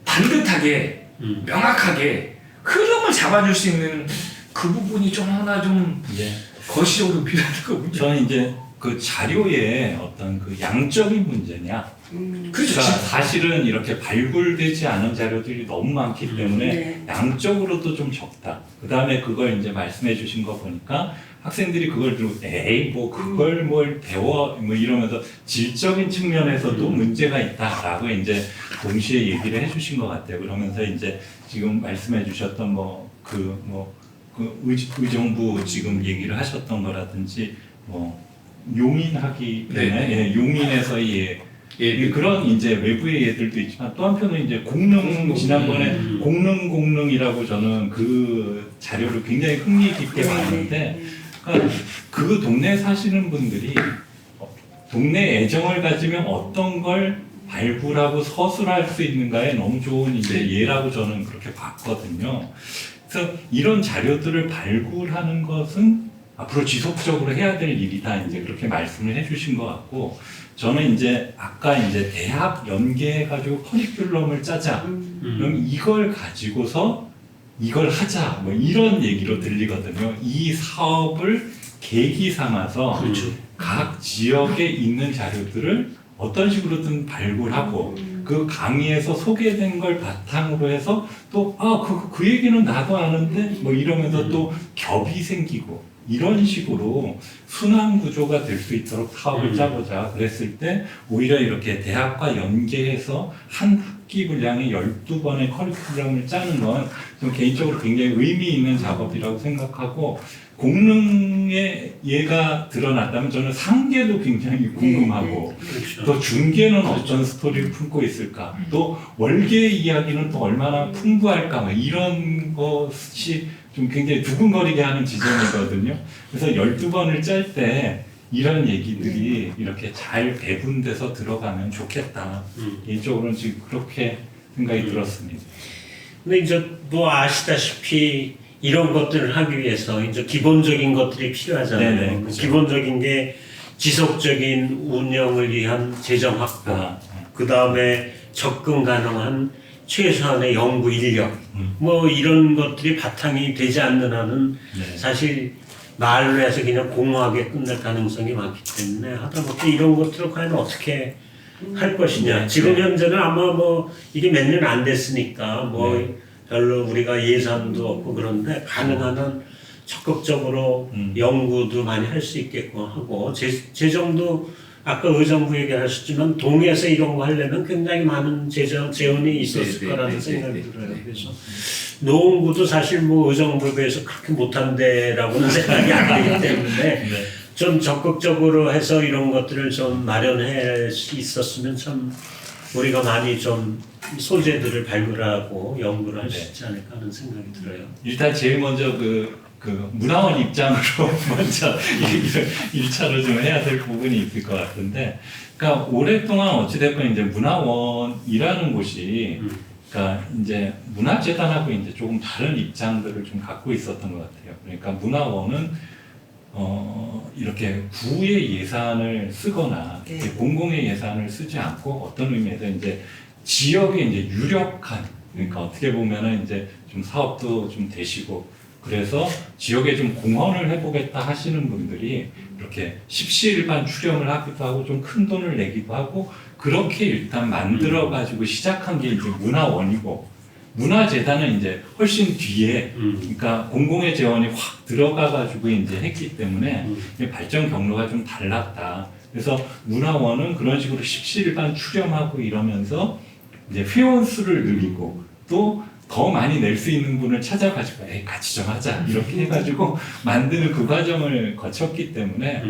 [SPEAKER 2] 반듯하게 명확하게 흐름을 잡아줄 수 있는 그 부분이 좀 하나 좀
[SPEAKER 4] 네.
[SPEAKER 2] 거시적으로 필요할 거군요.
[SPEAKER 4] 저는 이제 그 자료의 어떤 그 양적인 문제냐.
[SPEAKER 2] 그렇죠.
[SPEAKER 4] 그러니까 사실은 이렇게 발굴되지 않은 자료들이 너무 많기 때문에
[SPEAKER 3] 네.
[SPEAKER 4] 양적으로도 좀 적다. 그 다음에 그걸 이제 말씀해 주신 거 보니까 학생들이 그걸 들고 에이 뭐 그걸 뭘 배워 뭐 이러면서 질적인 측면에서도 문제가 있다라고 이제 동시에 얘기를 해주신 것 같아요. 그러면서 이제 지금 말씀해 주셨던 의정부 지금 얘기를 하셨던 거라든지 뭐 용인하기 때문에
[SPEAKER 2] 네.
[SPEAKER 4] 예, 용인에서의 그런 이제 외부의 예들도 있지만 또 한편은 이제 공릉 지난번에 공릉이라고 저는 그 자료를 굉장히 흥미 깊게 봤는데 그러니까 그 동네에 사시는 분들이 동네 애정을 가지면 어떤 걸 발굴하고 서술할 수 있는가에 너무 좋은 이제 예라고 저는 그렇게 봤거든요. 그래서 이런 자료들을 발굴하는 것은 앞으로 지속적으로 해야 될 일이다. 이제 그렇게 말씀을 해주신 것 같고, 저는 이제 아까 이제 대학 연계해가지고 커리큘럼을 짜자. 그럼 이걸 가지고서 이걸 하자. 뭐 이런 얘기로 들리거든요. 이 사업을 계기 삼아서 각 지역에 있는 자료들을 어떤 식으로든 발굴하고 그 강의에서 소개된 걸 바탕으로 해서 또 그 얘기는 나도 아는데 뭐 이러면서 또 겹이 생기고 이런 식으로 순환 구조가 될 수 있도록 사업을 짜보자 그랬을 때 오히려 이렇게 대학과 연계해서 한 학기 분량의 12번의 커리큘럼을 짜는 건 좀 개인적으로 굉장히 의미 있는 작업이라고 생각하고 공릉의 예가 드러났다면 저는 상계도 굉장히 궁금하고
[SPEAKER 1] 그렇죠.
[SPEAKER 4] 또 중계는 어떤 스토리를 품고 있을까 또 월계 이야기는 또 얼마나 풍부할까 뭐 이런 것이 좀 굉장히 두근거리게 하는 지점이거든요. 그래서 12번을 짤 때 이런 얘기들이 이렇게 잘 배분돼서 들어가면 좋겠다. 개인적으로는 지금 그렇게 생각이 들었습니다.
[SPEAKER 1] 근데 이제 뭐 아시다시피 이런 것들을 하기 위해서 이제 기본적인 것들이 필요하잖아요.
[SPEAKER 4] 네네,
[SPEAKER 1] 그
[SPEAKER 4] 그렇죠.
[SPEAKER 1] 기본적인 게 지속적인 운영을 위한 재정 확보, 그 다음에 접근 가능한 최소한의 연구 인력, 뭐 이런 것들이 바탕이 되지 않는 한은
[SPEAKER 4] 네.
[SPEAKER 1] 사실 말로 해서 그냥 공허하게 끝날 가능성이 많기 때문에 하다못해 이런 것들을 과연 어떻게 할 것이냐.
[SPEAKER 4] 네.
[SPEAKER 1] 지금
[SPEAKER 4] 네.
[SPEAKER 1] 현재는 아마 뭐 이게 몇 년 안 됐으니까 뭐
[SPEAKER 4] 네.
[SPEAKER 1] 별로 우리가 예산도 없고 그런데 가능한 한 적극적으로 연구도 많이 할 수 있게끔 하고 재정도 아까 의정부 얘기하셨지만 동에서 이런 거 하려면 굉장히 많은 재원이 있었을
[SPEAKER 2] 네,
[SPEAKER 1] 거라는
[SPEAKER 2] 네,
[SPEAKER 1] 생각이
[SPEAKER 2] 네,
[SPEAKER 1] 들어요.
[SPEAKER 2] 네.
[SPEAKER 1] 그래서 노원구도 사실 뭐 의정부에 비해서 그렇게 못한 데라고는 생각이 안 되기 때문에
[SPEAKER 4] 네.
[SPEAKER 1] 좀 적극적으로 해서 이런 것들을 좀 마련해 있었으면 참 우리가 많이 좀 소재들을 발굴하고 연구를 할 수 있지 않을까 하는 생각이 들어요.
[SPEAKER 4] 일단 제일 먼저 그 문화원 입장으로 먼저 1차로 좀 해야 될 부분이 있을 것 같은데, 그러니까 오랫동안 어찌됐건 이제 문화원이라는 곳이, 그러니까 이제 문화재단하고 이제 조금 다른 입장들을 좀 갖고 있었던 것 같아요. 그러니까 문화원은 이렇게 구의 예산을 쓰거나
[SPEAKER 3] 네.
[SPEAKER 4] 공공의 예산을 쓰지 않고 어떤 의미에서 이제 지역에 이제 유력한, 그러니까 어떻게 보면은 이제 좀 사업도 좀 되시고 그래서 지역에 좀 공헌을 해보겠다 하시는 분들이 이렇게 십시일반 출연을 하기도 하고 좀 큰 돈을 내기도 하고 그렇게 일단 만들어 가지고 시작한 게 이제 문화원이고, 문화재단은 이제 훨씬 뒤에 그러니까 공공의 재원이 확 들어가 가지고 이제 했기 때문에 이제 발전 경로가 좀 달랐다. 그래서 문화원은 그런 식으로 십시일반 출연하고 이러면서 이제 회원 수를 늘리고 또 더 많이 낼 수 있는 분을 찾아가지고 같이 좀 하자 이렇게 해가지고 만드는 그 과정을 거쳤기 때문에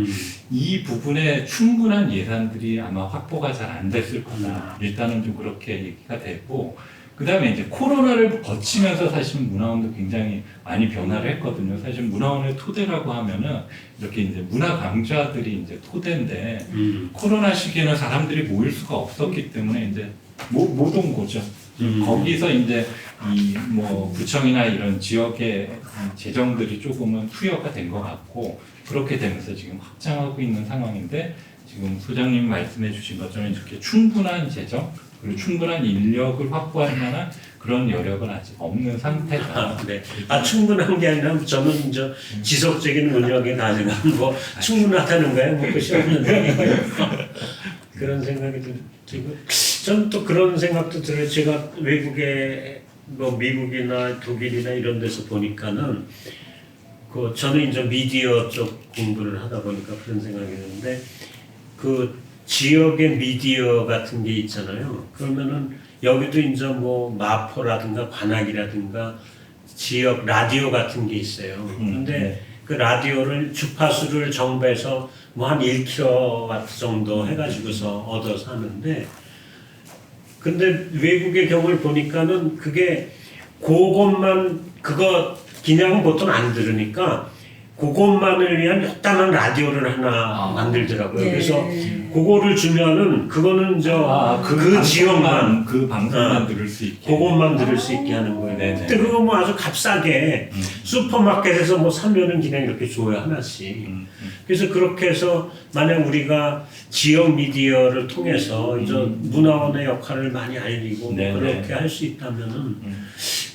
[SPEAKER 4] 이 부분에 충분한 예산들이 아마 확보가 잘 안 됐을 거다. 일단은 좀 그렇게 얘기가 됐고, 그 다음에 이제 코로나를 거치면서 사실 문화원도 굉장히 많이 변화를 했거든요. 사실 문화원의 토대라고 하면은 이렇게 이제 문화 강좌들이 이제 토대인데 코로나 시기에는 사람들이 모일 수가 없었기 때문에 이제 못 온 거죠. 거기서 이제 이 뭐 구청이나 이런 지역의 재정들이 조금은 투여가 된 것 같고 그렇게 되면서 지금 확장하고 있는 상황인데, 지금 소장님 말씀해 주신 것처럼 이렇게 충분한 재정 그리고 충분한 인력을 확보할 만한 그런 여력은 아직 없는 상태다.
[SPEAKER 1] 네. 충분한 게 아니라 저는 이제 지속적인 운영에 가능한 뭐 충분하다는 거예요. 뭐 끝이 없는 얘기고요. 그런 생각이 들고, 전 또 그런 생각도 들어요. 제가 외국에 뭐 미국이나 독일이나 이런 데서 보니까는 그 저는 이제 미디어 쪽 공부를 하다 보니까 그런 생각이 드는데, 그 지역의 미디어 같은 게 있잖아요. 그러면은 여기도 이제 뭐 마포라든가 관악이라든가 지역 라디오 같은 게 있어요. 근데 그 라디오를 주파수를 정부에서 뭐 한 1kW 정도 해가지고서 얻어서 하는데, 근데 외국의 경우를 보니까는 그게 그것만 그거 그냥 보통 안 들으니까 그것만을 위한 요딴한 라디오를 하나 만들더라고요.
[SPEAKER 3] 네.
[SPEAKER 1] 그래서 그거를 주면은 그거는 그 지역만
[SPEAKER 4] 그 방송만 들을 수 있게
[SPEAKER 1] 그것만 들을 수 있게 하는 거예요.
[SPEAKER 4] 네네.
[SPEAKER 1] 근데 그거 뭐 아주 값싸게 슈퍼마켓에서 뭐 사면은 그냥 이렇게 줘요, 하나씩. 그래서 그렇게 해서 만약 우리가 지역 미디어를 통해서 이제 문화원의 역할을 많이 알리고
[SPEAKER 4] 네네.
[SPEAKER 1] 그렇게 할 수 있다면은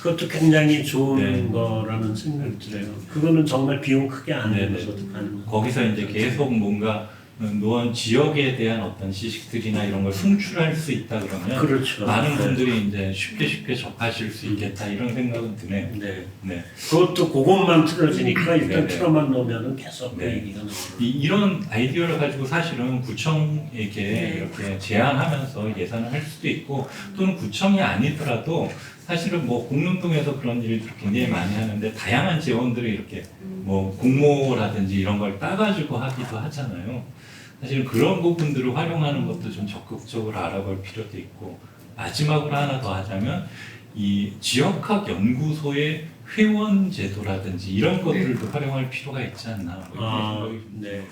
[SPEAKER 1] 그것도 굉장히 좋은
[SPEAKER 4] 네.
[SPEAKER 1] 거라는 생각이 들어요. 그거는 정말 비용 크게 안
[SPEAKER 4] 네네.
[SPEAKER 1] 들어서도 가는 거.
[SPEAKER 4] 거기서 이제 계속 뭔가 노원 지역에 대한 어떤 지식들이나 이런 걸 송출할 수 있다 그러면
[SPEAKER 1] 그렇죠.
[SPEAKER 4] 많은
[SPEAKER 1] 네.
[SPEAKER 4] 분들이 이제 쉽게 접하실 수 있겠다 이런 생각은 드네요.
[SPEAKER 1] 네.
[SPEAKER 4] 네.
[SPEAKER 1] 그것도 그것만 틀어지니까 일단
[SPEAKER 4] 네네.
[SPEAKER 1] 틀어만 놓으면은 계속 그
[SPEAKER 4] 네.
[SPEAKER 1] 얘기가 나와요.
[SPEAKER 4] 이런 아이디어를 가지고 사실은 구청에게
[SPEAKER 3] 네.
[SPEAKER 4] 이렇게 제안하면서 예산을 할 수도 있고, 또는 구청이 아니더라도 사실은 뭐 공릉동에서 그런 일들을 굉장히 많이 하는데 다양한 재원들이 이렇게 뭐 공모라든지 이런 걸 따가지고 하기도 하잖아요. 사실 그런 부분들을 활용하는 것도 좀 적극적으로 알아볼 필요도 있고, 마지막으로 하나 더 하자면 이 지역학 연구소의 회원 제도라든지 이런 것들도 활용할 필요가 있지 않나 뭐 이런 생각이 듭니다.
[SPEAKER 1] 네.